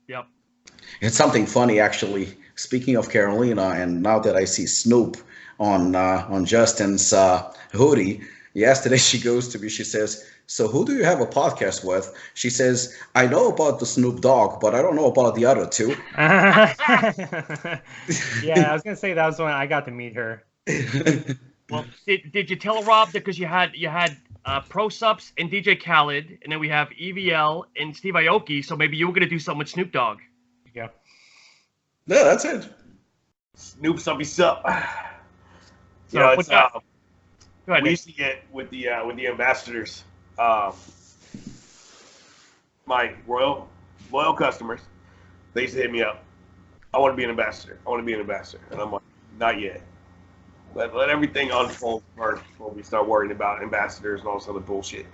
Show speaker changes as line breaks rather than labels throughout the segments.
Yep.
It's something funny, actually. Speaking of Carolina, and now that I see Snoop on Justin's hoodie, yesterday she goes to me. She says, "So who do you have a podcast with?" She says, "I know about the Snoop Dogg, but I don't know about the other two."
Yeah, I was gonna say that was when I got to meet her. Well, did you tell Rob that because you had Pro Sups and DJ Khaled, and then we have EVL and Steve Aoki, so maybe you were gonna do something with Snoop Dogg.
Yeah.
Yeah, that's it.
Snoop Suppy Sup.
So,
You know, it's,
go ahead,
we
Nick.
used to get with the ambassadors, my loyal customers. They used to hit me up. I want to be an ambassador. I want to be an ambassador, and I'm like, not yet. Let everything unfold first before we start worrying about ambassadors and all this other bullshit.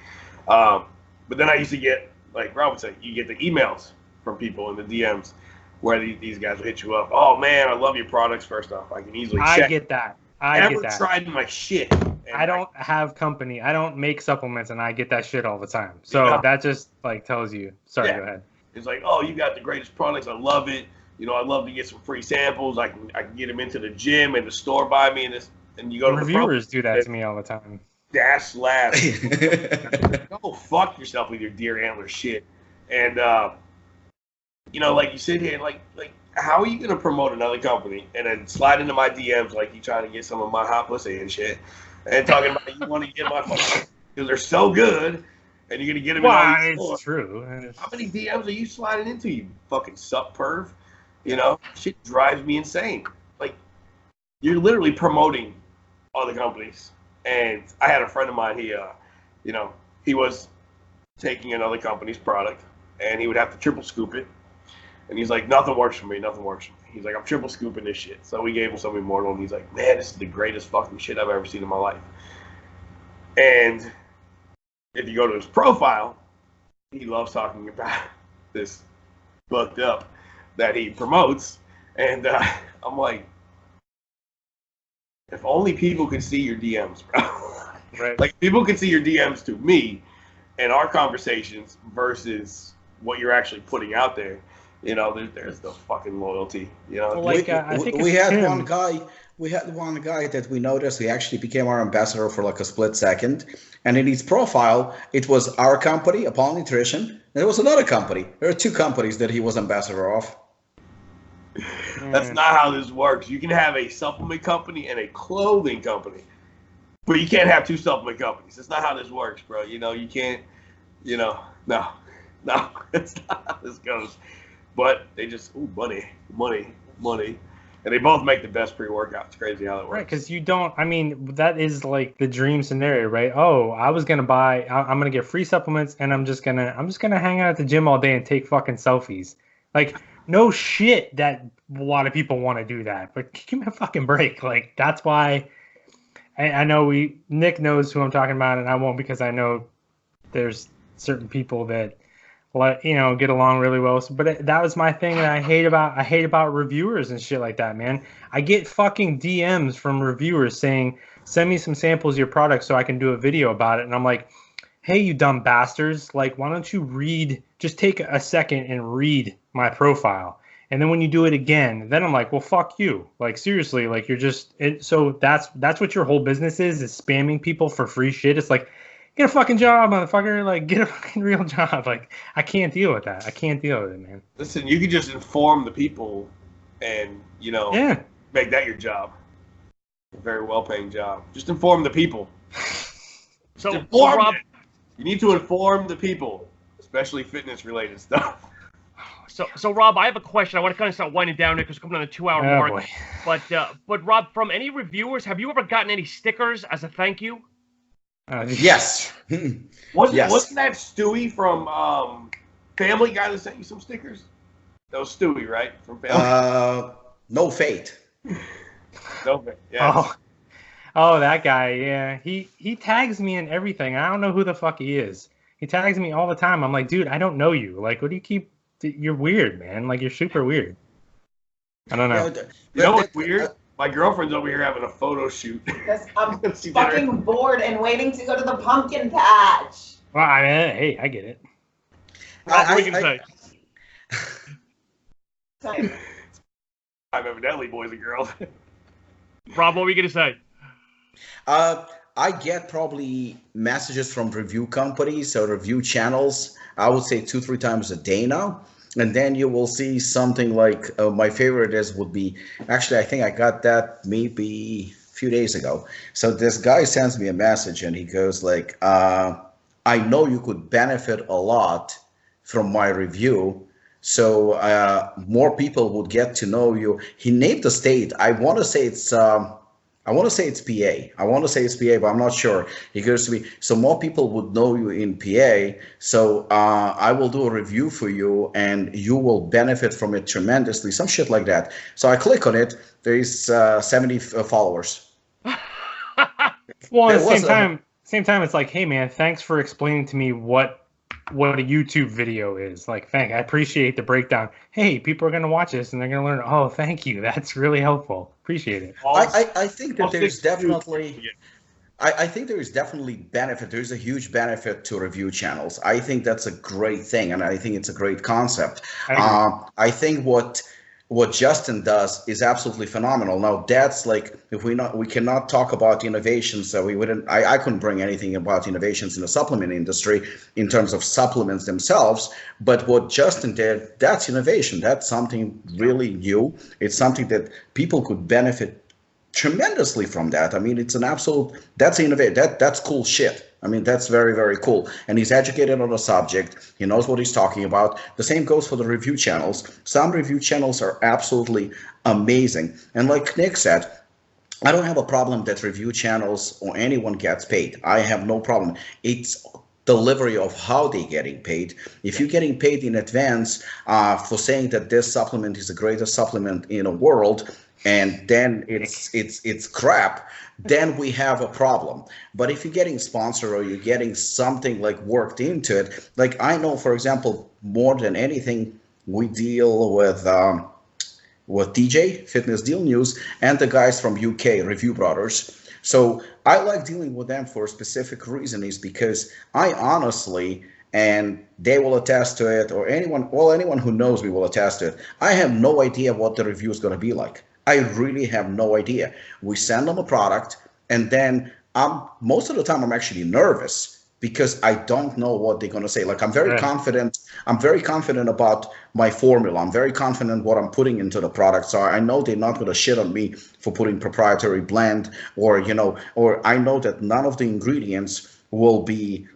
But then I used to get, like Rob would say, you get the emails from people in the DMs where these guys will hit you up. Oh man, I love your products. First off, I can easily check.
I get that.
Never tried my shit.
I don't have company. I don't make supplements, and I get that shit all the time. So that just like tells you. Sorry, go ahead.
It's like, oh, you got the greatest products. I love it. You know, I'd love to get some free samples. I can get them into the gym and the store by me, and you go to
reviewers do that to me all the time.
Dash lab. Go fuck yourself with your deer antler shit. And you know, like you sit here, like how are you gonna promote another company and then slide into my DMs like you trying to get some of my hot pussy and shit, and talking about you want to get my fucking because they're so good, and you're gonna get them.
Why? It's true.
How many DMs are you sliding into, you fucking sup perv? You know, shit drives me insane. Like, you're literally promoting other companies. And I had a friend of mine, he was taking another company's product, and he would have to triple scoop it. And he's like, nothing works for me. He's like, I'm triple scooping this shit. So we gave him some Immortal, and he's like, man, this is the greatest fucking shit I've ever seen in my life. And if you go to his profile, he loves talking about this fucked up that he promotes, and I'm like, if only people could see your DMs, bro.
Right.
Like, people could see your DMs to me and our conversations versus what you're actually putting out there. You know, there's the fucking loyalty. You know,
Well, like, I think
we had
Tim.
one guy. We had one guy that we noticed. He actually became our ambassador for like a split second, and in his profile, it was our company, Apollon Nutrition, and there was another company. There are two companies that he was ambassador of.
That's not how this works. You can have a supplement company and a clothing company, but you can't have two supplement companies. That's not how this works, bro. You know, you can't, no, it's not how this goes. But they just, money. And they both make the best pre-workout. It's crazy how that works.
Right, because you don't. I mean, that is like the dream scenario, right? Oh, I was gonna buy. I'm gonna get free supplements, and I'm just gonna hang out at the gym all day and take fucking selfies. Like, no shit that a lot of people want to do that, but give me a fucking break. Like, that's why. I know Nick knows who I'm talking about, and I won't because I know there's certain people that get along really well. But that was my thing that I hate about reviewers and shit like that, man. I get fucking DMs from reviewers saying, send me some samples of your product so I can do a video about it. And I'm like, hey, you dumb bastards. Like, why don't you just take a second and read my profile. And then when you do it again, then I'm like, well, fuck you. Like, seriously, like, you're just, so that's what your whole business is spamming people for free shit. It's like, get a fucking job, motherfucker. Like, get a fucking real job. Like, I can't deal with that. I can't deal with it, man.
Listen, you can just inform the people and, make that your job. A very well-paying job. Just inform the people.
So Rob,
you need to inform the people, especially fitness-related stuff.
So Rob, I have a question. I want to kind of start winding down here because we're coming on the 2-hour mark. Boy. But Rob, from any reviewers, have you ever gotten any stickers as a thank you?
Yes.
Wasn't that Stewie from Family Guy that sent you some stickers? That was Stewie, right? From Family.
No Fate.
No Fate. Yeah.
Oh, that guy. Yeah, he tags me in everything. I don't know who the fuck he is. He tags me all the time. I'm like, dude, I don't know you. Like, what do you keep? You're weird, man. Like, you're super weird. I don't know.
You know what's weird? My girlfriend's over here having a photo shoot.
Because I'm fucking bored and waiting to go to the pumpkin patch.
Well, hey, I get it.
Rob, what are you gonna say?
Same.
I'm evidently boys and girls.
Rob, what were you gonna say?
I get probably messages from review companies or review channels. I would say 2-3 times a day now, and then you will see something like my favorite would be actually I think I got that maybe a few days ago. So this guy sends me a message and he goes like, "I know you could benefit a lot from my review." So more people would get to know you. He named the state. I want to say it's PA. I want to say it's PA, but I'm not sure. He goes to me, so more people would know you in PA. So I will do a review for you, and you will benefit from it tremendously. Some shit like that. So I click on it. There is 70 followers.
Well, at the same time, it's like, hey man, thanks for explaining to me what a YouTube video is. Like, I appreciate the breakdown. Hey, people are gonna watch this and they're gonna learn. Oh, thank you. That's really helpful. Appreciate it.
I think that there's definitely. I think there is definitely benefit. There's a huge benefit to review channels. I think that's a great thing, and I think it's a great concept. I think what Justin does is absolutely phenomenal. Now that's like, if we cannot talk about innovations, so I couldn't bring anything about innovations in the supplement industry in terms of supplements themselves. But what Justin did, that's innovation. That's something really new. It's something that people could benefit tremendously from that. I mean, it's an absolute, that's innovative. That's cool shit. I mean, that's very, very cool. And he's educated on the subject. He knows what he's talking about. The same goes for the review channels. Some review channels are absolutely amazing. And like Nick said, I don't have a problem that review channels or anyone gets paid. I have no problem. It's delivery of how they're getting paid. If you're getting paid in advance for saying that this supplement is the greatest supplement in the world, and then it's crap, then we have a problem. But if you're getting sponsored or you're getting something like worked into it, like I know, for example, more than anything, we deal with DJ, Fitness Deal News, and the guys from UK, Review Brothers. So I like dealing with them for a specific reason, is because I honestly, and they will attest to it, or anyone who knows me will attest to it, I have no idea what the review is going to be like. I really have no idea. We send them a product, and then most of the time I'm actually nervous because I don't know what they're going to say. Like, I'm very confident. I'm very confident about my formula. I'm very confident what I'm putting into the product. So I know they're not going to shit on me for putting proprietary blend, or I know that none of the ingredients will be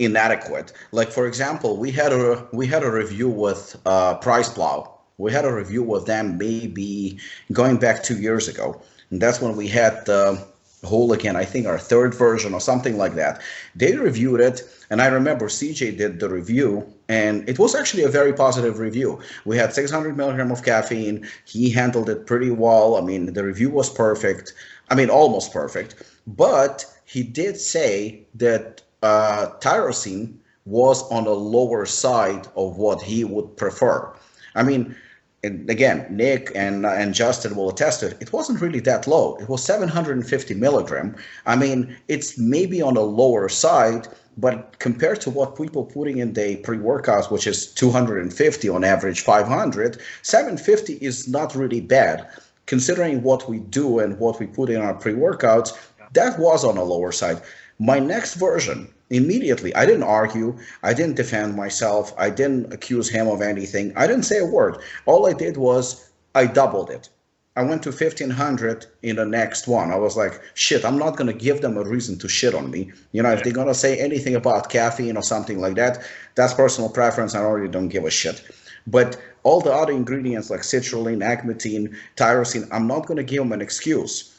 inadequate. Like, for example, we had a review with Price Plow. We had a review with them maybe going back 2 years ago. And that's when we had the whole, again, I think our third version or something like that. They reviewed it, and I remember CJ did the review, and it was actually a very positive review. We had 600 milligrams of caffeine. He handled it pretty well. I mean, the review was perfect. I mean, almost perfect. But he did say that tyrosine was on the lower side of what he would prefer. I mean, and again, Nick and Justin will attest to it. It wasn't really that low. It was 750 milligram. I mean, it's maybe on the lower side, but compared to what people putting in the pre-workouts, which is 250 on average, 500, 750 is not really bad. Considering what we do and what we put in our pre-workouts, that was on the lower side. My next version, immediately, I didn't argue, I didn't defend myself, I didn't accuse him of anything, I didn't say a word. All I did was I doubled it. I went to 1,500 in the next one. I was like, shit, I'm not going to give them a reason to shit on me. If they're going to say anything about caffeine or something like that, that's personal preference. I really don't give a shit. But all the other ingredients like citrulline, agmatine, tyrosine, I'm not going to give them an excuse.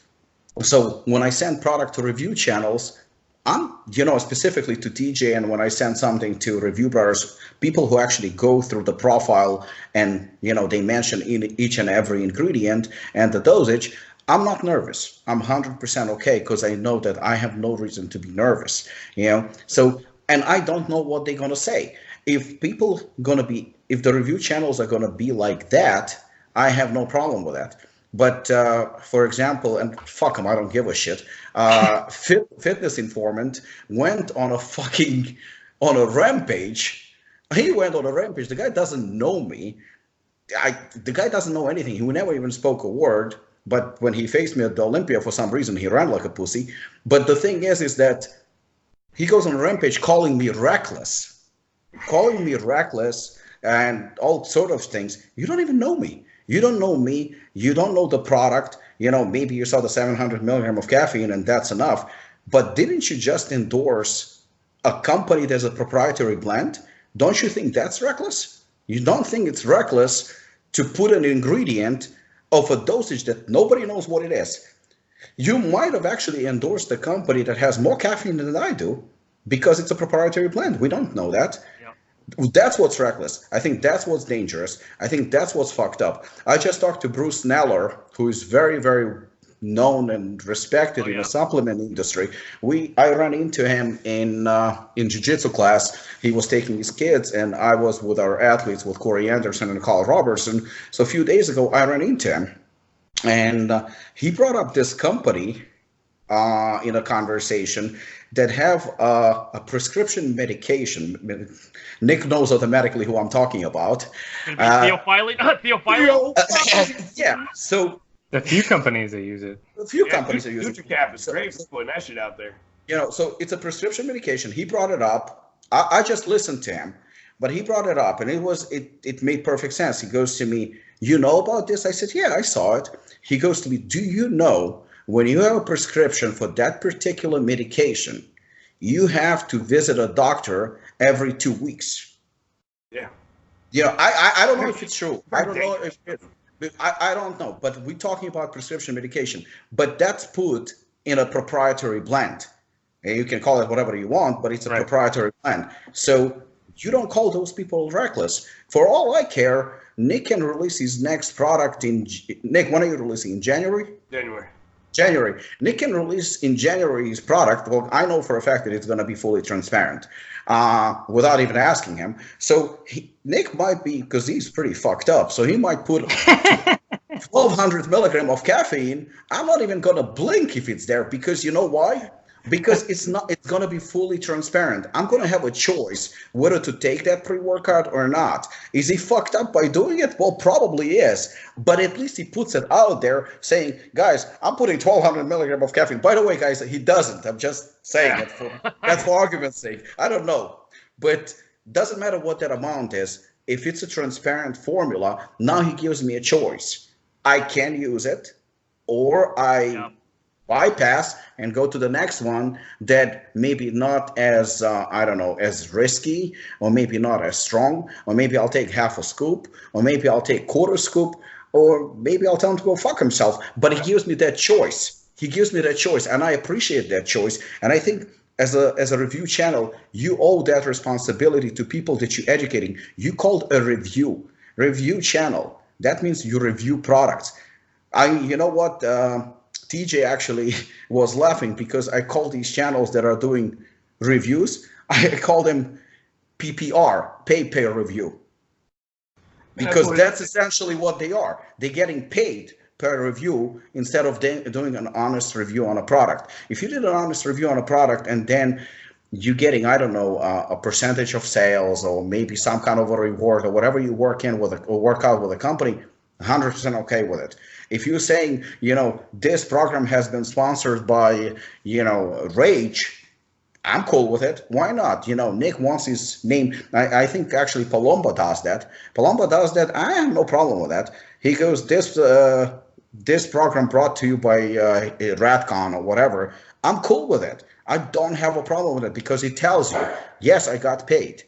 So when I send product to review channels, I'm, specifically to TJ, and when I send something to Review Brothers, people who actually go through the profile and, they mention in each and every ingredient and the dosage, I'm not nervous. I'm 100% okay because I know that I have no reason to be nervous, So, and I don't know what they're going to say. If the review channels are going to be like that, I have no problem with that. But for example, and fuck them, I don't give a shit. Fitness Informant went on a rampage He went on a rampage. The guy doesn't know me. The guy doesn't know anything. He never even spoke a word. But when he faced me at the Olympia, for some reason, he ran like a pussy. But the thing is that he goes on a rampage calling me reckless, and all sort of things. You don't even know me. You don't know me. You don't know the product. Maybe you saw the 700 milligram of caffeine and that's enough. But didn't you just endorse a company that's a proprietary blend? Don't you think that's reckless? You don't think it's reckless to put an ingredient of a dosage that nobody knows what it is? You might have actually endorsed a company that has more caffeine than I do because it's a proprietary blend. We don't know that. Yeah. That's what's reckless. I think that's what's dangerous. I think that's what's fucked up. I just talked to Bruce Neller, who is very, very known and respected in the supplement industry. I ran into him in jiu-jitsu class. He was taking his kids, and I was with our athletes, with Corey Anderson and Carl Robertson. So a few days ago, I ran into him, and he brought up this company in a conversation that have a prescription medication. Nick knows automatically who I'm talking about.
Theophylline?
Yeah, so...
A few companies that use it.
A few companies are using it.
NutriCap is great for putting that shit out there.
So it's a prescription medication. He brought it up. I just listened to him, but he brought it up, and it made perfect sense. He goes to me, "You know about this?" I said, "Yeah, I saw it." He goes to me, "Do you know when you have a prescription for that particular medication, you have to visit a doctor every 2 weeks?"
Yeah.
I don't know if it's true. I don't know if it. I don't know, but we're talking about prescription medication. But that's put in a proprietary blend. And you can call it whatever you want, but it's a proprietary blend. So you don't call those people reckless. For all I care, Nick can release his next product in... Nick, when are you releasing? In January? January. Nick can release in January his product. Well, I know for a fact that it's going to be fully transparent without even asking him. So Nick might be, because he's pretty fucked up, so he might put 1,200 milligram of caffeine. I'm not even going to blink if it's there, because you know why? Because it's going to be fully transparent. I'm going to have a choice whether to take that pre-workout or not. Is he fucked up by doing it? Well, probably is. But at least he puts it out there saying, "Guys, I'm putting 1,200 milligram of caffeine." By the way, guys, he doesn't. I'm just saying it that's for argument's sake. I don't know. But doesn't matter what that amount is. If it's a transparent formula, now he gives me a choice. I can use it, or I bypass and go to the next one that maybe not as as risky, or maybe not as strong, or maybe I'll take half a scoop, or maybe I'll take quarter scoop, or maybe I'll tell him to go fuck himself. But he gives me that choice. And I appreciate that choice. And I think as a review channel, you owe that responsibility to people that you're educating. You called a review channel. That means you review products. You know what? TJ actually was laughing because I call these channels that are doing reviews, I call them PPR, pay per review. Because that's essentially what they are. They're getting paid per review instead of doing an honest review on a product. If you did an honest review on a product and then you're getting, a percentage of sales, or maybe some kind of a reward, or whatever you work out with a company, 100% okay with it. If you're saying, this program has been sponsored by, Rage, I'm cool with it. Why not? Nick wants his name. I think actually Palomba does that. I have no problem with that. He goes, this program brought to you by Ratcon or whatever. I'm cool with it. I don't have a problem with it because it tells you, yes, I got paid.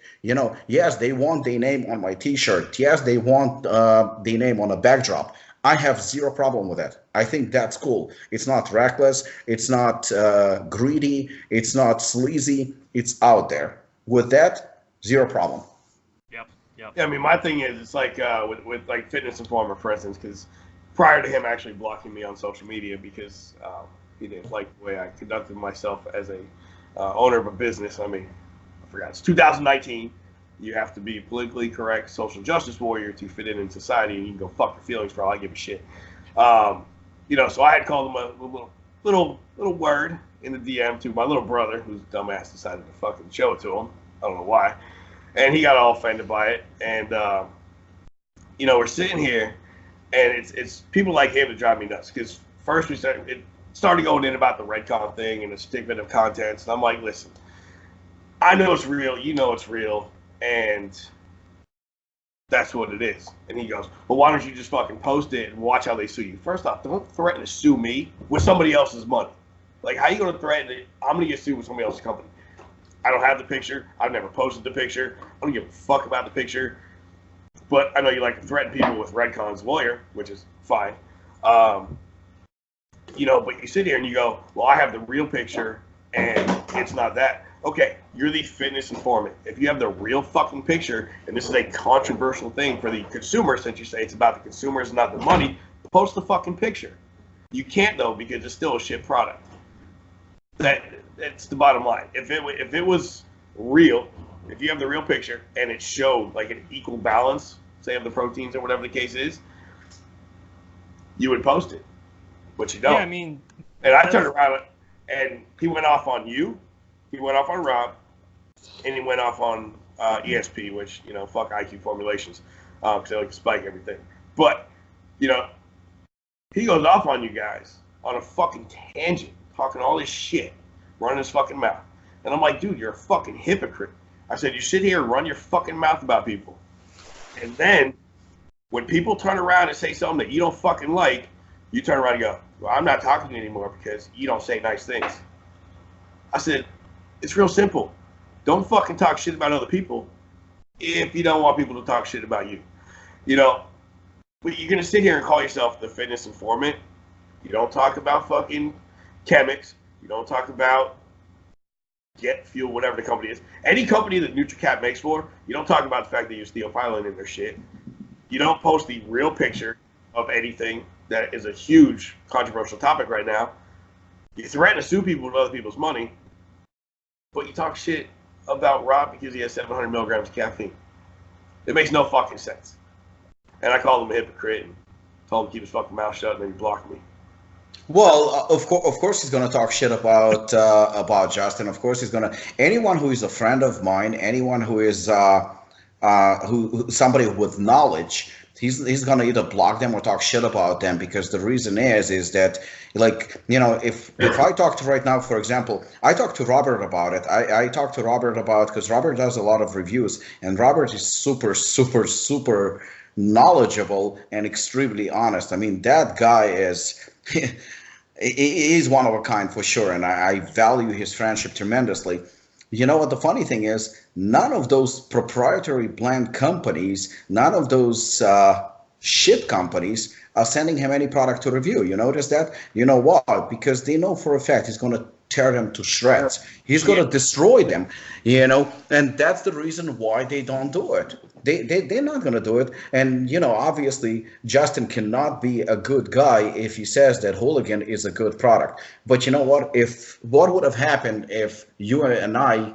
Yes, they want their name on my T-shirt. Yes, they want their name on a backdrop. I have zero problem with that. I think that's cool. It's not reckless. It's not greedy. It's not sleazy. It's out there. With that, zero problem.
Yep.
Yeah, I mean, my thing is, it's like with like Fitness Informer, for instance, because prior to him actually blocking me on social media because he didn't like the way I conducted myself as a owner of a business. I mean, I forgot. It's 2019. You have to be politically correct social justice warrior to fit in society, and you can go fuck your feelings for all I give a shit. So I had called him a little word in the DM to my little brother, whose dumbass decided to fucking show it to him. I don't know why. And he got all offended by it. And, you know, we're sitting here, and it's people like him that drive me nuts. Because first it started going in about the Redcon thing and the statement of contents. And I'm like, listen, I know it's real. You know it's real. And that's what it is. And he goes, well, why don't you just fucking post it and watch how they sue you? First off, don't threaten to sue me with somebody else's money. Like, how you going to threaten it? I'm going to get sued with somebody else's company. I don't have the picture. I've never posted the picture. I don't give a fuck about the picture. But I know you like to threaten people with Redcon's lawyer, which is fine. You know, but you sit here and you go, well, I have the real picture and it's not that. Okay, you're the fitness informant. If you have the real fucking picture, and this is a controversial thing for the consumer, since you say it's about the consumers, not the money, post the fucking picture. You can't, though, because it's still a shit product. That's the bottom line. If it was real, if you have the real picture and it showed like an equal balance, say of the proteins or whatever the case is, you would post it, but you don't.
Yeah, I mean,
and I turned around and he went off on you, he went off on Rob, and he went off on ESP, which, you know, fuck IQ formulations, because they like to spike everything. But, you know, he goes off on you guys on a fucking tangent, talking all this shit, running his fucking mouth. And I'm like, dude, you're a fucking hypocrite. I said, you sit here and run your fucking mouth about people. And then when people turn around and say something that you don't fucking like, you turn around and go, well, I'm not talking to you anymore because you don't say nice things. I said, it's real simple. Don't fucking talk shit about other people if you don't want people to talk shit about you. You know, but you're going to sit here and call yourself the fitness informant. You don't talk about fucking chemics. You don't talk about Get Fuel, whatever the company is. Any company that NutriCap makes for, you don't talk about the fact that you steal filing in their shit. You don't post the real picture of anything that is a huge controversial topic right now. You threaten to sue people with other people's money, but you talk shit about Rob because he has 700 milligrams of caffeine. It makes no fucking sense. And I called him a hypocrite and told him to keep his fucking mouth shut, and then he blocked me.
Well, of course, he's gonna talk shit about Justin. Of course, he's gonna anyone who is a friend of mine, anyone who is who somebody with knowledge. He's gonna either block them or talk shit about them, because the reason is that, like, you know, if I talk to right now, for example, I talked to Robert about it. I talked to Robert about, because Robert does a lot of reviews, and Robert is super knowledgeable and extremely honest. I mean, that guy is he's one of a kind for sure, and I value his friendship tremendously. You know what the funny thing is? None of those proprietary blend companies, none of those shit companies are sending him any product to review. You notice that? You know why? Because they know for a fact he's going to tear them to shreds. He's going to destroy them, you know, and that's the reason why they don't do it. They're not going to do it. And, you know, obviously, Justin cannot be a good guy if he says that Hooligan is a good product. But you know what? What would have happened if you and I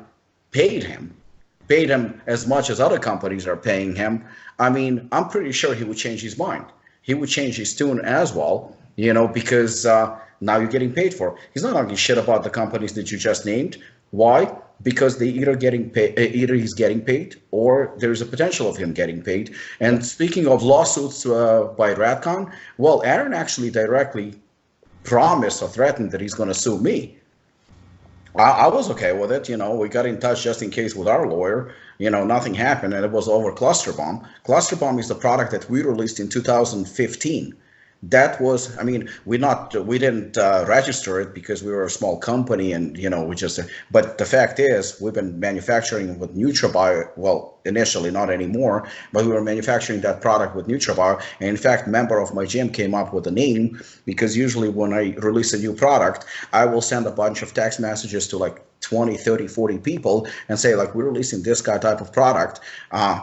paid him as much as other companies are paying him? I mean, I'm pretty sure he would change his mind. He would change his tune as well, you know, because now you're getting paid for. He's not talking shit about the companies that you just named. Why? Because they either he's getting paid, or there's a potential of him getting paid. And speaking of lawsuits by Radcon, well, Aaron actually directly promised or threatened that he's going to sue me. I was okay with it. You know, we got in touch just in case with our lawyer. You know, nothing happened, and it was over Cluster Bomb. Cluster Bomb is the product that we released in 2015. That was, I mean, we didn't register it because we were a small company, and, you know, but the fact is, we've been manufacturing with NutraBio, well, initially, not anymore, but we were manufacturing that product with NutraBio. And in fact, a member of my gym came up with a name, because usually when I release a new product, I will send a bunch of text messages to like 20, 30, 40 people and say, like, we're releasing this type of product,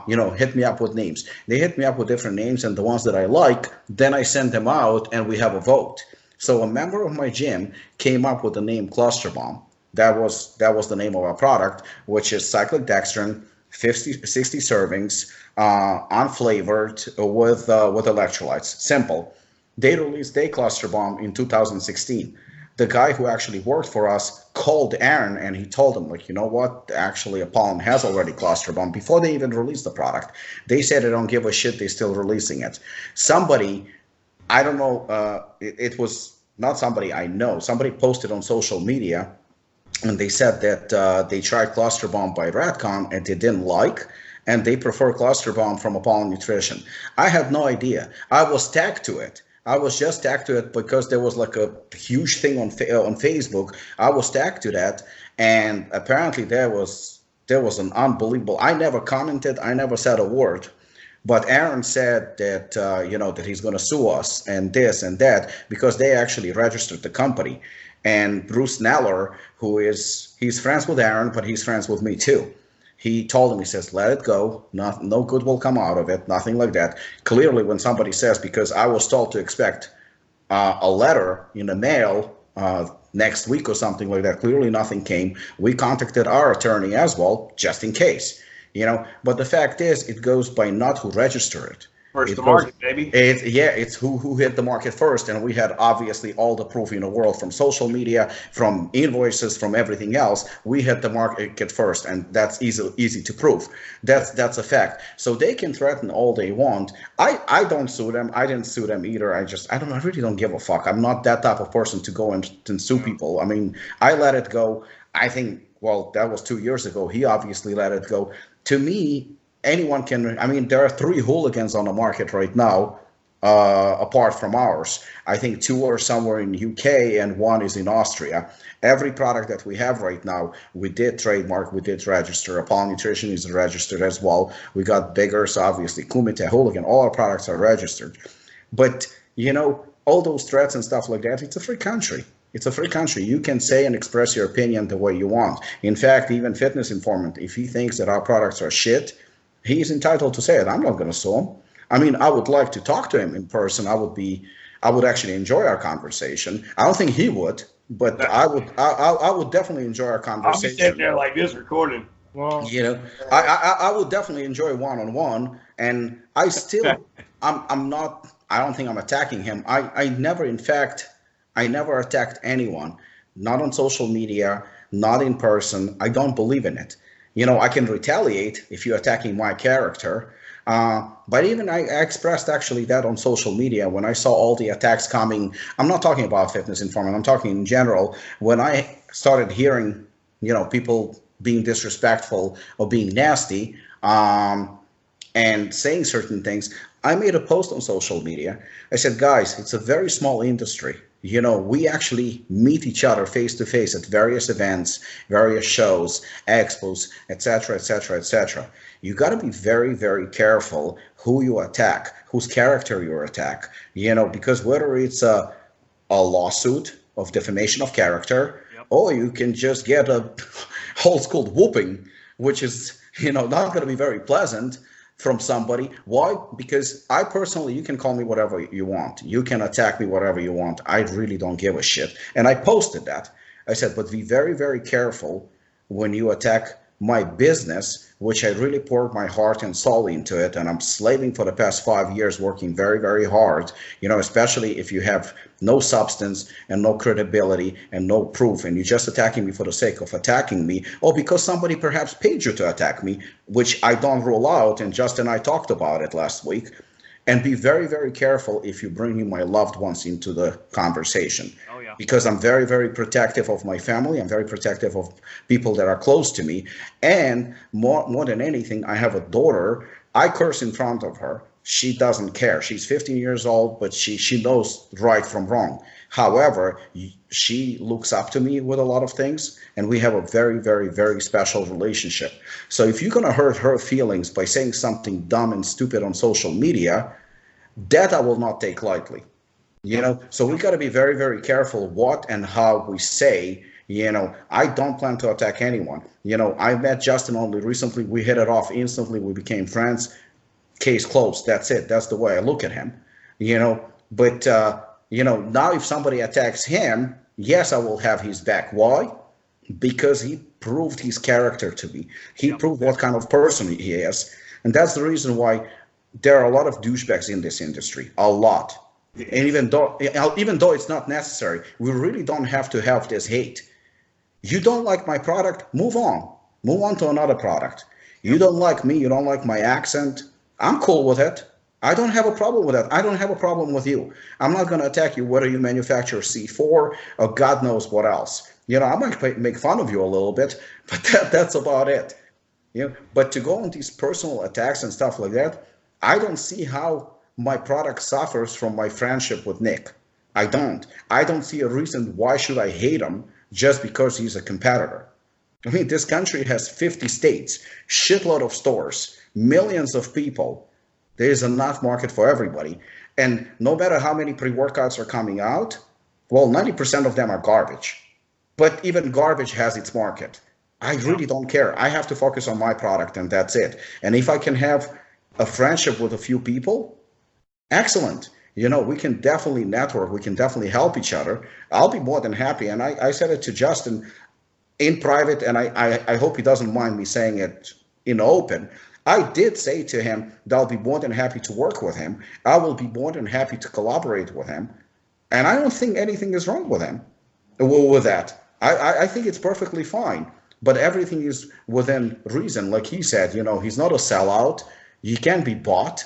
you know, hit me up with names. They hit me up with different names, and the ones that I like, then I send them out and we have a vote. So a member of my gym came up with the name Cluster Bomb. That was the name of our product, which is cyclic dextrin, 60 servings, unflavored, with electrolytes. Simple. They released their Cluster Bomb in 2016. the guy who actually worked for us called Aaron and he told him, like, you know what? Actually, Apollon has already cluster bomb before they even released the product. They said they don't give a shit. They're still releasing it. Somebody, I don't know, it was not somebody I know. Somebody posted on social media and they said that they tried cluster bomb by Radcon and they didn't like, and they prefer cluster bomb from Apollon Nutrition. I had no idea. I was tagged to it. I was just tagged to it because there was like a huge thing on Facebook. I was tagged to that, and apparently there was an unbelievable. I never commented. I never said a word, but Aaron said that that he's going to sue us and this and that because they actually registered the company. And Bruce Neller, he's friends with Aaron, but he's friends with me too. He told him, he says, let it go. No good will come out of it. Nothing like that. Clearly, when somebody says, because I was told to expect a letter in the mail next week or something like that. Clearly, nothing came. We contacted our attorney as well, just in case. But the fact is, it goes by not who register it.
First to market, baby.
It's who hit the market first, and we had obviously all the proof in the world from social media, from invoices, from everything else. We hit the market first, and that's easy to prove. That's a fact. So they can threaten all they want. I don't sue them. I didn't sue them either. I really don't give a fuck. I'm not that type of person to go and sue people. I mean, I let it go. I think, well, that was 2 years ago. He obviously let it go. To me, anyone can. I mean, there are 3 hooligans on the market right now, apart from ours. I think 2 are somewhere in UK and 1 is in Austria. Every product that we have right now, we did trademark, we did register. Apollon Nutrition is registered as well. We got Biggers, obviously, Kumite, Hooligan. All our products are registered. But, all those threats and stuff like that, it's a free country. It's a free country. You can say and express your opinion the way you want. In fact, even Fitness Informant, if he thinks that our products are shit, he's entitled to say it. I'm not going to sue him. I mean, I would like to talk to him in person. I would actually enjoy our conversation. I don't think he would, but I would definitely enjoy our conversation.
I'll be sitting there like this recording.
Well,
I would definitely enjoy one-on-one, and I don't think I'm attacking him. I never attacked anyone, not on social media, not in person. I don't believe in it. I can retaliate if you're attacking my character. But even I expressed actually that on social media when I saw all the attacks coming. I'm not talking about Fitness Informant. I'm talking in general. When I started hearing, people being disrespectful or being nasty and saying certain things, I made a post on social media. I said, guys, it's a very small industry. We actually meet each other face to face at various events, various shows, expos, etc., etc., etc. You got to be very, very careful who you attack, whose character you attack. Because whether it's a lawsuit of defamation of character, or you can just get a old school whooping, which is not going to be very pleasant from somebody. Why? Because I personally, you can call me whatever you want. You can attack me whatever you want. I really don't give a shit. And I posted that. I said, but be very, very careful when you attack my business, which I really poured my heart and soul into it. And I'm slaving for the past 5 years, working very, very hard, especially if you have no substance and no credibility and no proof, and you're just attacking me for the sake of attacking me, or because somebody perhaps paid you to attack me, which I don't rule out. And Justin and I talked about it last week. And be very, very careful if you bring my loved ones into the conversation.
Oh, yeah.
Because I'm very, very protective of my family. I'm very protective of people that are close to me. And more than anything, I have a daughter. I curse in front of her. She doesn't care. She's 15 years old, but she knows right from wrong. However, she looks up to me with a lot of things, and we have a very, very, very special relationship. So if you're going to hurt her feelings by saying something dumb and stupid on social media, that I will not take lightly. So we got to be very, very careful what and how we say. I don't plan to attack anyone. I met Justin only recently. We hit it off instantly. We became friends. Case closed. That's it. That's the way I look at him. But now if somebody attacks him, yes, I will have his back. Why? Because he proved his character to me. He proved what kind of person he is. And that's the reason why there are a lot of douchebags in this industry. A lot. And even though it's not necessary, we really don't have to have this hate. You don't like my product, move on to another product. You don't like me, you don't like my accent, I'm cool with it. I don't have a problem with that. I don't have a problem with you. I'm not going to attack you whether you manufacture C4 or God knows what else. I might make fun of you a little bit, but that's about it. But to go on these personal attacks and stuff like that, I don't see how my product suffers from my friendship with Nick. I don't see a reason why should I hate him just because he's a competitor. I mean, this country has 50 states, shitload of stores, millions of people. There is enough market for everybody. And no matter how many pre-workouts are coming out, well, 90% of them are garbage. But even garbage has its market. I really don't care. I have to focus on my product and that's it. And if I can have a friendship with a few people, excellent. We can definitely network. We can definitely help each other. I'll be more than happy. And I said it to Justin in private, and I hope he doesn't mind me saying it in open. I did say to him that I'll be more than happy to work with him. I will be more than happy to collaborate with him. And I don't think anything is wrong with him, with that. I think it's perfectly fine. But everything is within reason. Like he said, he's not a sellout. He can be bought.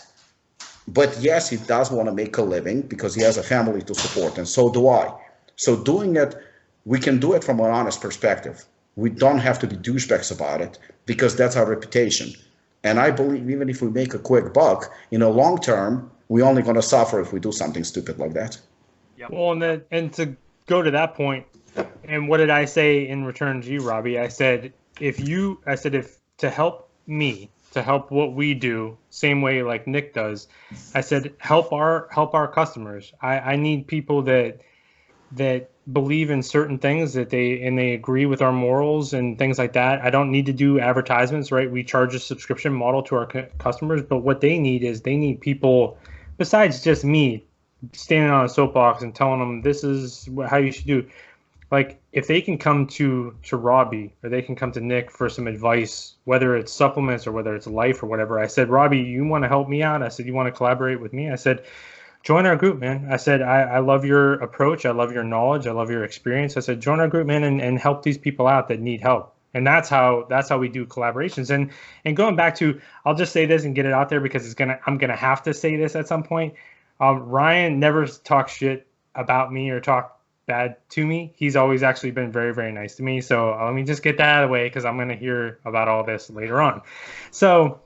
But yes, he does want to make a living because he has a family to support, and so do I. So doing it, we can do it from an honest perspective. We don't have to be douchebags about it because that's our reputation. And I believe even if we make a quick buck, long term, we're only going to suffer if we do something stupid like that.
Yep. Well, and to go to that point, and what did I say in return to you, Robbie? I said, if to help me, to help what we do, same way like Nick does, I said, help our customers. I need people that believe in certain things, that they agree with our morals and things like that. I don't need to do advertisements, right? We charge a subscription model to our customers, but what they need is people besides just me standing on a soapbox and telling them this is how you should do. Like, if they can come to Robbie or they can come to Nick for some advice, whether it's supplements or whether it's life or whatever, I said, Robbie, you want to help me out? I said, you want to collaborate with me? I said, join our group, man. I said, I love your approach. I love your knowledge. I love your experience. I said, join our group, man, and help these people out that need help. And that's how we do collaborations. And going back to, I'll just say this and get it out there because I'm gonna have to say this at some point. Ryan never talks shit about me or talk bad to me. He's always actually been very, very nice to me. So let me just get that out of the way because I'm going to hear about all this later on. So,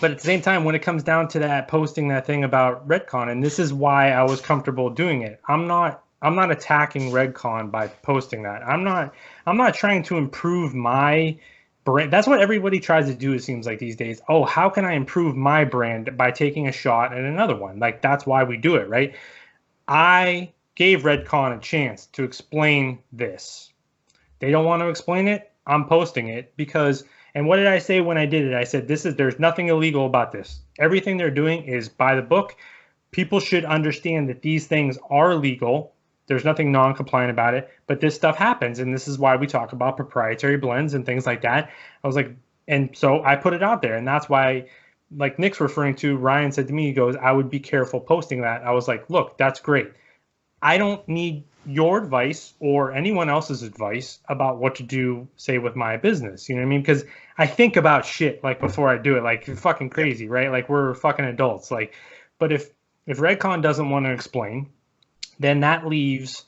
but at the same time, when it comes down to that posting that thing about Redcon, and this is why I was comfortable doing it. I'm not attacking Redcon by posting that. I'm not trying to improve my brand. That's what everybody tries to do, it seems like these days. Oh, how can I improve my brand by taking a shot at another one? Like, that's why we do it, right? I gave Redcon a chance to explain this. They don't want to explain it. I'm posting it because, and what did I say when I did it? I said, there's nothing illegal about this. Everything they're doing is by the book. People should understand that these things are legal. There's nothing non-compliant about it, but this stuff happens. And this is why we talk about proprietary blends and things like that. I was like, and so I put it out there, and that's why, like Nick's referring to, Ryan said to me, he goes, I would be careful posting that. I was like, look, that's great. I don't need your advice or anyone else's advice about what to do, say, with my business. You know what I mean? Because I think about shit like before I do it, like fucking crazy, right? Like we're fucking adults. Like, but if Redcon doesn't want to explain, then that leaves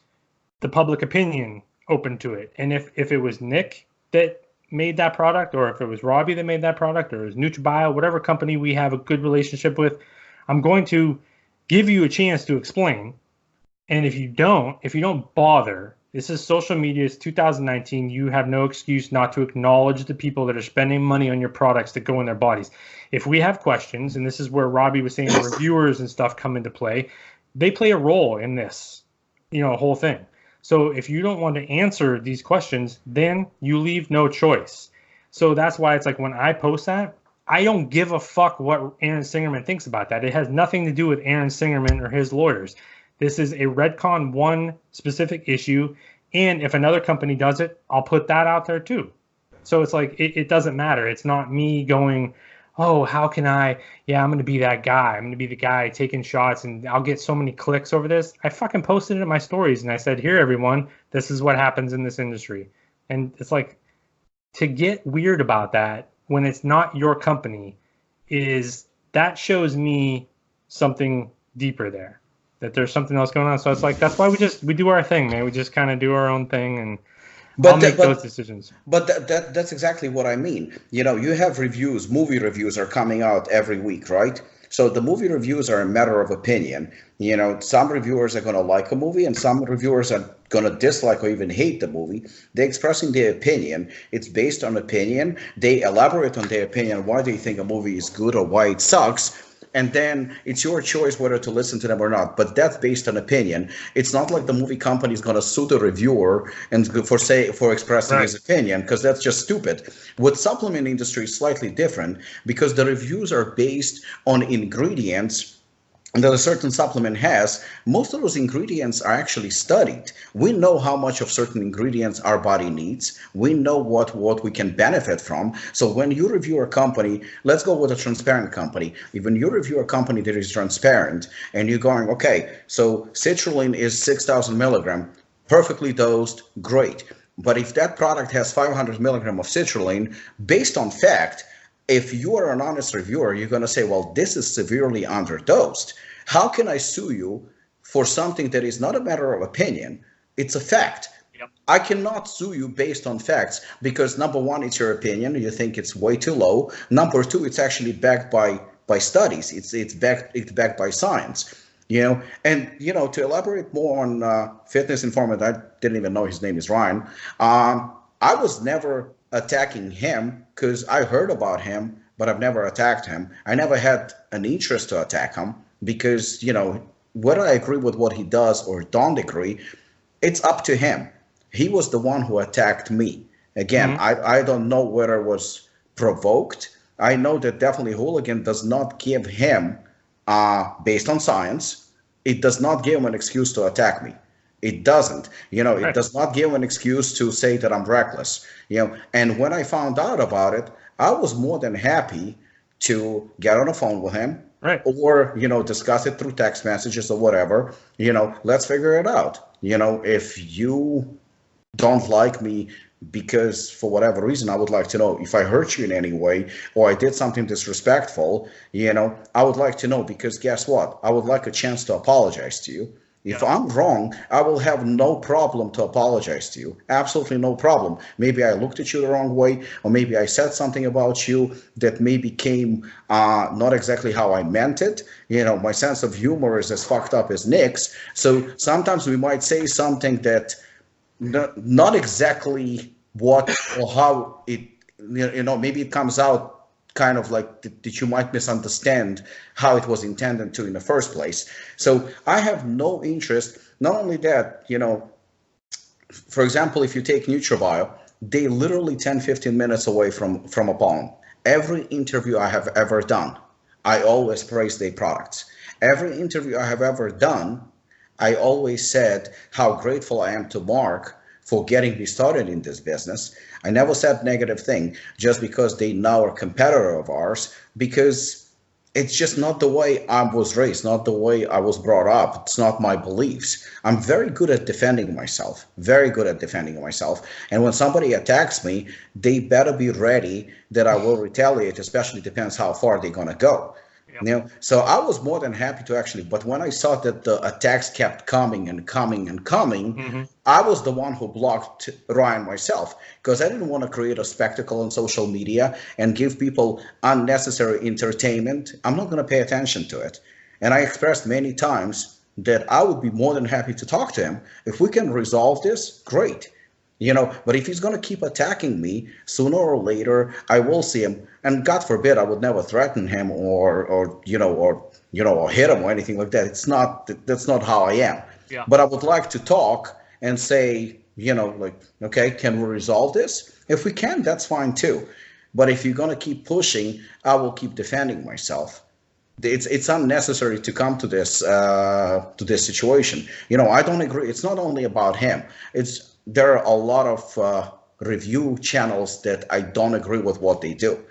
the public opinion open to it. And if it was Nick that made that product, or if it was Robbie that made that product, or it was NutriBio, whatever company we have a good relationship with, I'm going to give you a chance to explain. And if you don't bother, this is social media, it's 2019, you have no excuse not to acknowledge the people that are spending money on your products that go in their bodies. If we have questions, and this is where Robbie was saying reviewers and stuff come into play, they play a role in this, whole thing. So if you don't want to answer these questions, then you leave no choice. So that's why it's like when I post that, I don't give a fuck what Aaron Singerman thinks about that. It has nothing to do with Aaron Singerman or his lawyers. This is a Redcon 1 specific issue, and if another company does it, I'll put that out there too. So it's like, it doesn't matter. It's not me going, oh, how can I? Yeah, I'm gonna be that guy. I'm gonna be the guy taking shots, and I'll get so many clicks over this. I fucking posted it in my stories, and I said, here, everyone, this is what happens in this industry. And it's like, to get weird about that when it's not your company is that shows me something deeper there, that there's something else going on. So it's like, that's why we do our thing, man. We just kind of do our own thing, and I'll make those decisions.
But that's exactly what I mean. You know, you have reviews, movie reviews are coming out every week, right? So the movie reviews are a matter of opinion. You know, some reviewers are going to like a movie and some reviewers are going to dislike or even hate the movie. They're expressing their opinion. It's based on opinion. They elaborate on their opinion, why they think a movie is good or why it sucks. And then it's your choice whether to listen to them or not. But that's based on opinion. It's not like the movie company is going to sue the reviewer and for expressing his opinion, because that's just stupid. With supplement industry is slightly different because the reviews are based on ingredients that a certain supplement has. Most of those ingredients are actually studied. We know how much of certain ingredients our body needs. We know what we can benefit from. So when you review a company, let's go with a transparent company. When you review a company that is transparent and you're going, okay, so citrulline is 6,000 milligram, perfectly dosed, great. But if that product has 500 milligram of citrulline, based on fact, if you are an honest reviewer, you're going to say, well, this is severely underdosed. How can I sue you for something that is not a matter of opinion? It's a fact.
Yep.
I cannot sue you based on facts because, number one, it's your opinion. You think it's way too low. Number two, it's actually backed by studies. It's backed by science. You know, and, you know, to elaborate more on Fitness Informant, I didn't even know his name is Ryan. I was never attacking him because I heard about him, but I've never attacked him. I never had an interest to attack him because, you know, whether I agree with what he does or don't agree, it's up to him. He was the one who attacked me. Again, I don't know whether it was provoked. I know that definitely Hooligan does not give him, based on science, it does not give him an excuse to attack me. It doesn't, you know, it does not give an excuse to say that I'm reckless, you know. And when I found out about it, I was more than happy to get on the phone with him, or, you know, discuss it through text messages or whatever. You know, let's figure it out. You know, if you don't like me because for whatever reason, I would like to know if I hurt you in any way or I did something disrespectful, you know, I would like to know, because guess what? I would like a chance to apologize to you. If I'm wrong, I will have no problem to apologize to you. Absolutely no problem. Maybe I looked at you the wrong way, or maybe I said something about you that maybe came not exactly how I meant it. You know, my sense of humor is as fucked up as Nick's. So sometimes we might say something that not exactly what or how it, you know, maybe it comes out kind of like that you might misunderstand how it was intended to in the first place. So I have no interest. Not only that, you know, for example, if you take NutriBio, they literally 10-15 minutes away from Apollon. Every interview I have ever done, I always praise their products. Every interview I have ever done, I always said how grateful I am to Mark for getting me started in this business. I never said negative thing just because they now are a competitor of ours, because it's just not the way I was raised, not the way I was brought up. It's not my beliefs. I'm very good at defending myself, very good at defending myself. And when somebody attacks me, they better be ready that I will retaliate, especially depends how far they're going to go. You know, so I was more than happy to actually, but when I saw that the attacks kept coming and coming and coming, I was the one who blocked Ryan myself, because I didn't want to create a spectacle on social media and give people unnecessary entertainment. I'm not going to pay attention to it. And I expressed many times that I would be more than happy to talk to him. If we can resolve this, great. You know, but if he's going to keep attacking me, sooner or later, I will see him. And God forbid, I would never threaten him or hit him or anything like that. It's not, that's not how I am. Yeah. But I would like to talk and say, you know, like, okay, can we resolve this? If we can, that's fine too. But if you're going to keep pushing, I will keep defending myself. It's unnecessary to come to this situation. You know, I don't agree. It's not only about him. There are a lot of review channels that I don't agree with what they do.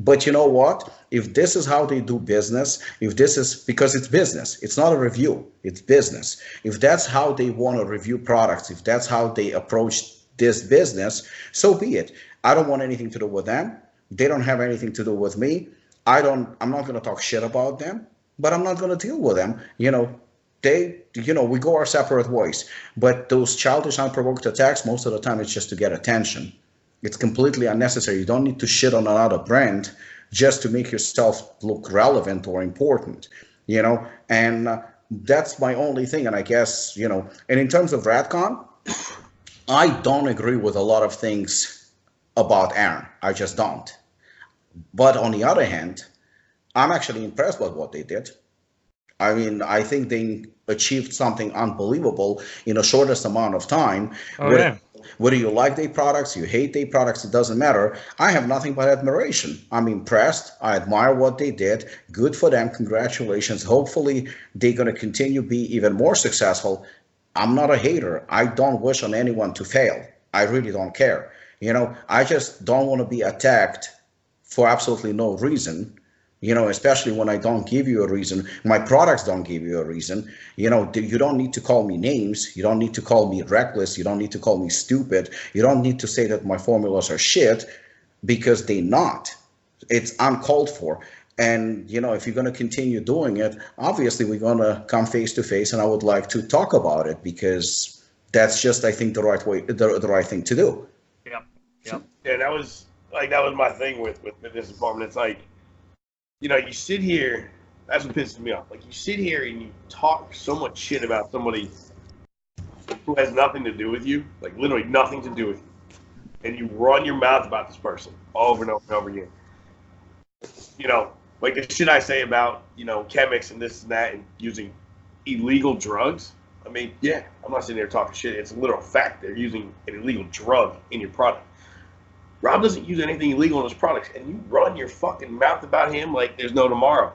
But you know what? If this is how they do business, if this is because it's business, it's not a review, it's business. If that's how they want to review products, if that's how they approach this business, so be it. I don't want anything to do with them. They don't have anything to do with me. I'm not going to talk shit about them, but I'm not going to deal with them. We go our separate ways. But those childish, unprovoked attacks, most of the time, it's just to get attention. It's completely unnecessary. You don't need to shit on another brand just to make yourself look relevant or important, and that's my only thing. And I guess, and in terms of Radcon, I don't agree with a lot of things about Aaron. I just don't. But on the other hand, I'm actually impressed with what they did. I mean, I think they achieved something unbelievable in the shortest amount of time. Whether you like their products, you hate their products, it doesn't matter. I have nothing but admiration. I'm impressed. I admire what they did. Good for them. Congratulations. Hopefully, they're going to continue to be even more successful. I'm not a hater. I don't wish on anyone to fail. I really don't care. I just don't want to be attacked for absolutely no reason. Especially when I don't give you a reason. My products don't give you a reason. You don't need to call me names. You don't need to call me reckless. You don't need to call me stupid. You don't need to say that my formulas are shit, because they're not. It's uncalled for. And, if you're going to continue doing it, obviously we're going to come face to face, and I would like to talk about it, because that's just, I think, the right way, the right thing to do.
Yep.
Yeah, that was my thing with this apartment. It's like, you sit here, that's what pisses me off. Like, you sit here and you talk so much shit about somebody who has nothing to do with you, like literally nothing to do with you, and you run your mouth about this person over and over and over again. Like the shit I say about, chemics and this and that and using illegal drugs. I mean, yeah, I'm not sitting there talking shit. It's a literal fact. They're using an illegal drug in your product. Rob doesn't use anything illegal in his products, and you run your fucking mouth about him like there's no tomorrow.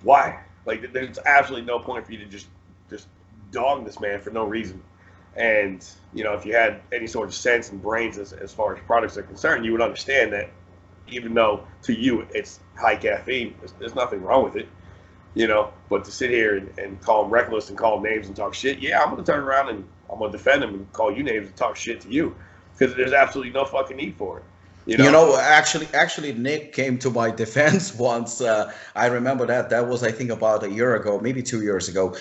Why? Like, there's absolutely no point for you to just dog this man for no reason. And, if you had any sort of sense and brains as far as products are concerned, you would understand that even though to you it's high caffeine, there's nothing wrong with it. But to sit here and call him reckless and call him names and talk shit, yeah, I'm going to turn around and I'm going to defend him and call you names and talk shit to you, because there's absolutely no fucking need for it.
Actually, Nick came to my defense once. I remember that was, I think, about a year ago, maybe 2 years ago.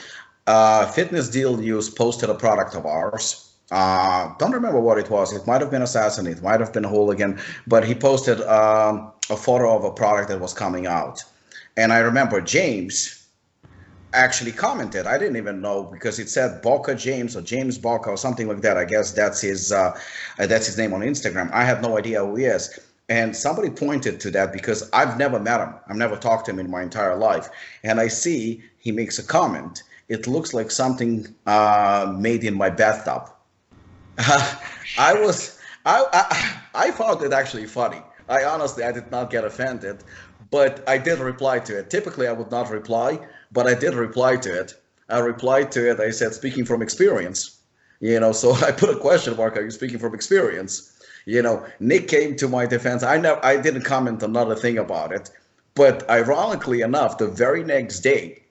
Fitness Deal News posted a product of ours. Don't remember what it was. It might have been Assassin. It might have been Hooligan. But he posted a photo of a product that was coming out. And I remember James actually commented. I didn't even know, because it said Boca James or James Boca or something like that. I guess that's his name on Instagram. I had no idea who he is. And somebody pointed to that, because I've never met him. I've never talked to him in my entire life. And I see he makes a comment. It looks like something made in my bathtub. I found it actually funny. I did not get offended, but I did reply to it. Typically, I would not reply, but I did reply to it. I replied to it. I said, speaking from experience, so I put a question mark. Are you speaking from experience? Nick came to my defense. I didn't comment another thing about it, but ironically enough, the very next day,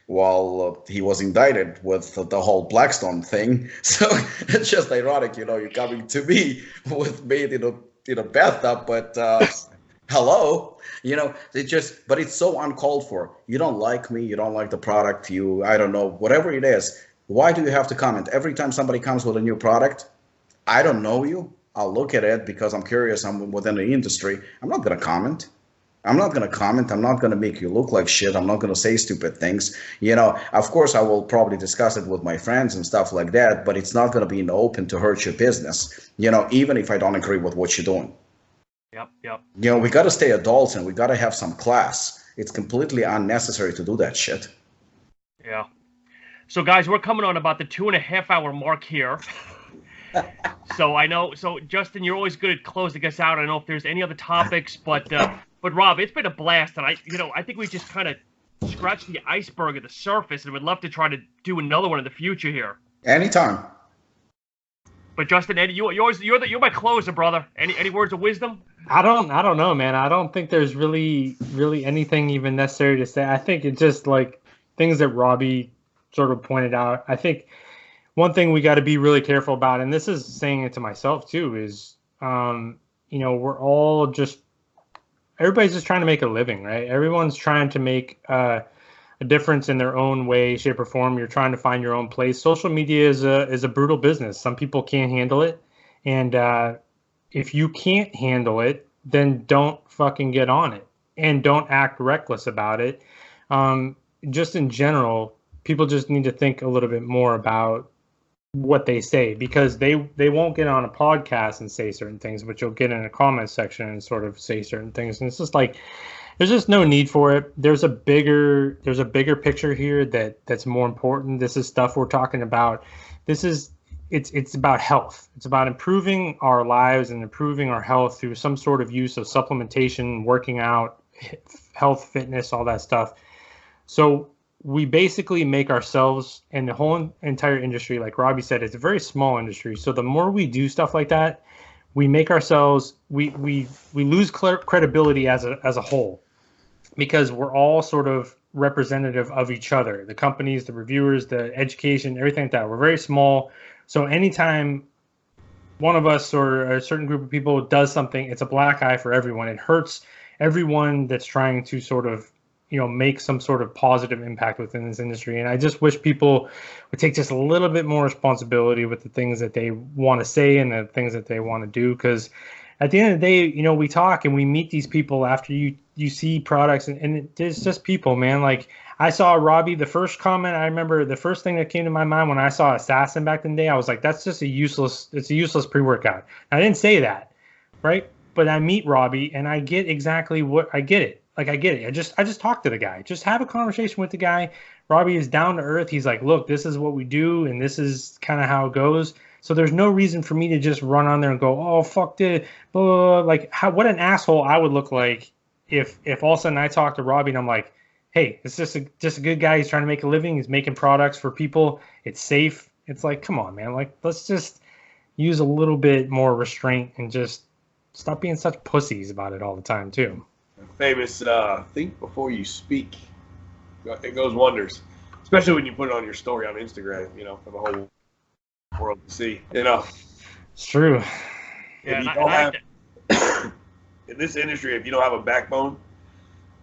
while he was indicted with the whole Blackstone thing. So it's just ironic, you're coming to me with made in a bathtub, but hello, but it's so uncalled for. You don't like me, you don't like the product, I don't know, whatever it is. Why do you have to comment? Every time somebody comes with a new product, I don't know you. I'll look at it because I'm curious. I'm within the industry. I'm not going to comment. I'm not going to make you look like shit. I'm not going to say stupid things. Of course, I will probably discuss it with my friends and stuff like that, but it's not going to be in the open to hurt your business, even if I don't agree with what you're doing.
Yep.
We got to stay adults, and we got to have some class. It's completely unnecessary to do that shit.
Yeah. So, guys, we're coming on about the 2.5 hour mark here. So, Justin, you're always good at closing us out. I don't know if there's any other topics, but Rob, it's been a blast, and I think we just kind of scratched the iceberg at the surface, and would love to try to do another one in the future here.
Anytime.
But Justin, Eddie, you're my closer, brother. Any words of wisdom?
I don't know, man. I don't think there's really anything even necessary to say. I think it's just like things that Robbie sort of pointed out. I think one thing we got to be really careful about, and this is saying it to myself too, is we're all everybody's just trying to make a living, right? Everyone's trying to make a difference in their own way, shape, or form. You're trying to find your own place. Social media is a brutal business. Some people can't handle it, and if you can't handle it, then don't fucking get on it, and don't act reckless about it. Just in general, people just need to think a little bit more about what they say, because they won't get on a podcast and say certain things, but you'll get in a comment section and sort of say certain things, and it's just like there's just no need for it. There's a bigger picture here that's more important. This is stuff we're talking about. It's about health. It's about improving our lives and improving our health through some sort of use of supplementation, working out, health, fitness, all that stuff. So we basically make ourselves, and the whole entire industry, like Robbie said, it's a very small industry. So the more we do stuff like that, we make ourselves, we lose credibility as a whole, because we're all sort of representative of each other, the companies, the reviewers, the education, everything like that. We're very small. So anytime one of us or a certain group of people does something, it's a black eye for everyone. It hurts everyone that's trying to sort of make some sort of positive impact within this industry. And I just wish people would take just a little bit more responsibility with the things that they want to say and the things that they want to do. Because at the end of the day, we talk and we meet these people after you see products, and it's just people, man. Like I saw Robbie, the first comment, I remember the first thing that came to my mind when I saw Assassin back in the day, I was like, that's just it's a useless pre-workout. I didn't say that, right? But I meet Robbie and I get exactly I get it. Like I get it. I just talk to the guy. Just have a conversation with the guy. Robbie is down to earth. He's like, look, this is what we do, and this is kind of how it goes. So there's no reason for me to just run on there and go, oh fuck it, blah, blah, blah. Like what an asshole I would look like if all of a sudden I talk to Robbie and I'm like, hey, it's just a good guy. He's trying to make a living. He's making products for people. It's safe. It's like, come on, man. Like let's just use a little bit more restraint and just stop being such pussies about it all the time too.
Famous think before you speak. It goes wonders, especially when you put it on your story on Instagram, for the whole world to see.
It's true.
Yeah,
in this industry, if you don't have a backbone,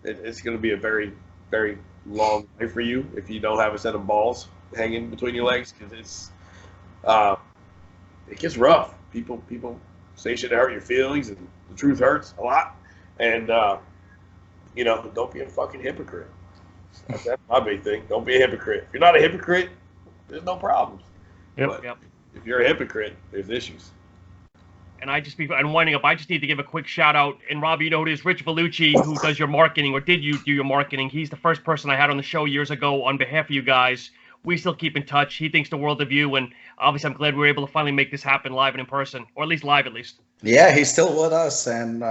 it's going to be a very, very long life for you if you don't have a set of balls hanging between your legs, because it gets rough. People say shit to hurt your feelings, and the truth hurts a lot. And, don't be a fucking hypocrite. That's my big thing. Don't be a hypocrite. If you're not a hypocrite, there's no problems. But if you're a hypocrite, there's issues.
And I'm winding up. I just need to give a quick shout out. And Robbie, it is Rich Vellucci who does your marketing, or did you do your marketing? He's the first person I had on the show years ago on behalf of you guys. We still keep in touch. He thinks the world of you, and obviously I'm glad we were able to finally make this happen live and in person, or at least live at least.
Yeah, he's still with us, and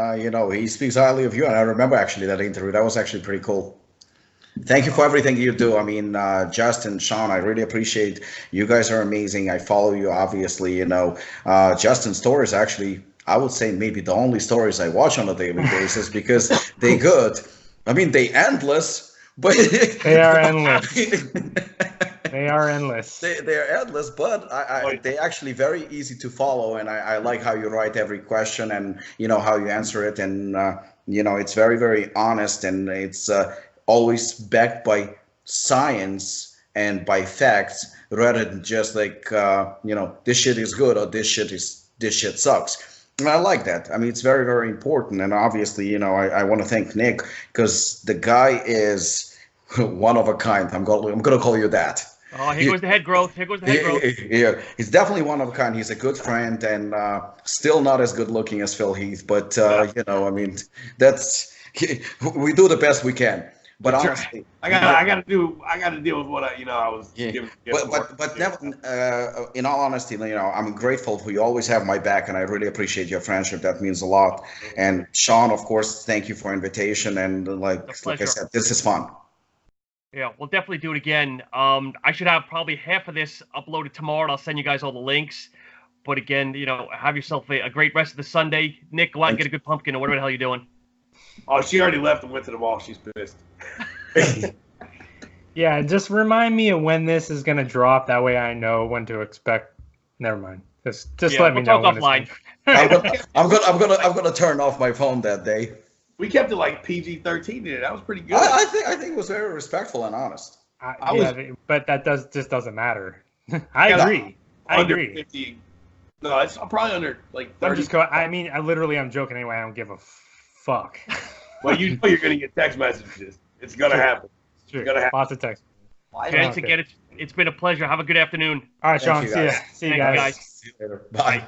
he speaks highly of you. And I remember actually that interview. That was actually pretty cool. Thank you for everything you do. I mean, Justin, Sean, I really appreciate you guys are amazing. I follow you, obviously. Justin's stories actually, I would say maybe the only stories I watch on a daily basis, because they're good. I mean, they endless, but
they are endless. They are endless.
They're endless, but they're actually very easy to follow, and I like how you write every question and how you answer it, and it's very, very honest, and it's always backed by science and by facts, rather than just like this shit is good or this shit sucks. And I like that. I mean, it's very, very important, and obviously I want to thank Nick, because the guy is one of a kind. I'm gonna call you that.
Oh, here goes the head growth.
Yeah, he's definitely one of a kind. He's a good friend, and still not as good looking as Phil Heath. But I mean, we do the best we can. But honestly,
I gotta deal with what I was given.
But never, in all honesty, I'm grateful for you always have my back, and I really appreciate your friendship. That means a lot. And Sean, of course, thank you for invitation. And like I said, this is fun.
Yeah, we'll definitely do it again. I should have probably half of this uploaded tomorrow, and I'll send you guys all the links. But again, have yourself a great rest of the Sunday. Nick, go out and get a good pumpkin or whatever the hell you're doing.
Oh, she already left and went to the mall. She's pissed.
Yeah, just remind me of when this is gonna drop. That way I know when to expect. Never mind. Just let me know.
We'll talk offline.
I'm gonna turn off my phone that day.
We kept it like PG-13 there. That was pretty good.
I think it was very respectful and honest.
But that just doesn't matter. I agree.
Under 50. No, it's probably under like 30.
I'm joking anyway. I don't give a fuck.
Well, you're gonna get text messages. It's gonna happen.
It's gonna happen. Lots of text.
Gents, again, it's been a pleasure. Have a good afternoon.
All right, Sean. See you guys.
See you later. Bye.